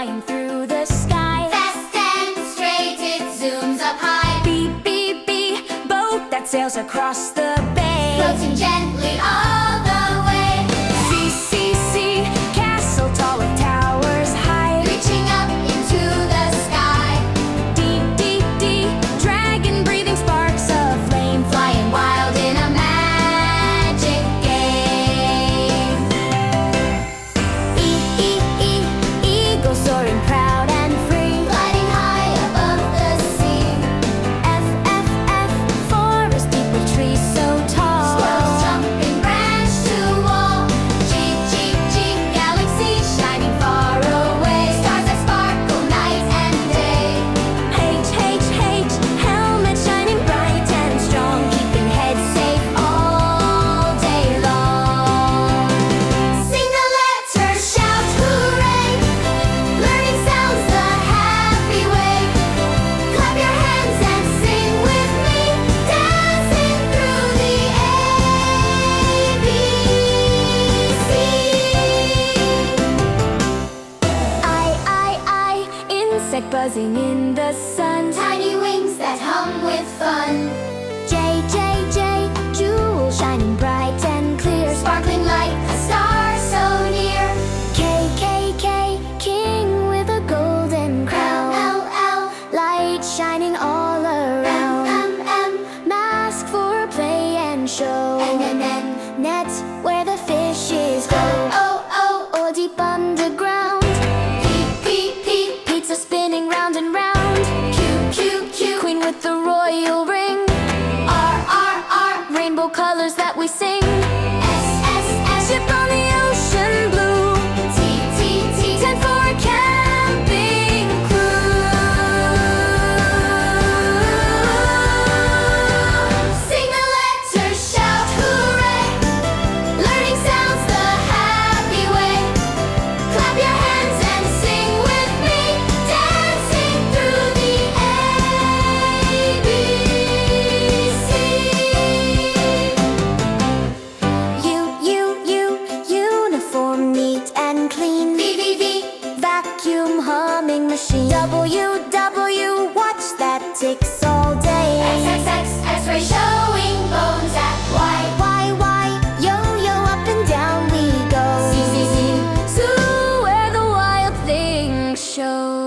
flying through the sky. Fast and straight, it zooms up high. Beep, beep, beep, boat that sails across the bay. Floating gently all the way. See, see, see, castle tall with towers high. Reaching up into the sky. Deep, deep, deep, dragon breathing sparks of flame. Flying wild in a magic game. E, e, e, eagle soaring proud and free. Gliding high above the sea. F, F, F, forest deep with trees so tall. Squirrels jumping branch to wall. G, G, G, galaxy shining far away. Stars that sparkle night and day. H, H, H, helmet shining bright and strong, keeping heads safe all day long. Sing the letters, shout hooray. Learning sounds the happy way. Clap your hands and sing with me. Dancing through the ABC. I, insect buzzing in the sun. Tiny wings that hum with fun. J, J, J, jewel shining bright and clear. Sparkling like a star so near. K, K, K, king with a golden crown. L, L, Light shining all around. M, M, Mask for play and show. N, N, Net where the fishes go. O, Or deep underground. P, P, P, Pizza spinning round and round. Q, Q, Q, Queen with the royal ring. R, R, R, Rainbow colors that we sing. S, S, S, Ship on the ocean blue. T, T, T, Tent for a camping crew. Sing the letters, shout hooray. Learning sounds the happy way. Clap your hands and sing with me. Dancing through the ABC. Uniform neat and clean. V, V, V, Vacuum humming machine. W, watch that ticks all day. X, X, X, X-ray showing bones at Y. Yo, up and down we go. Z, Z, Z, Zoo where the wild things show.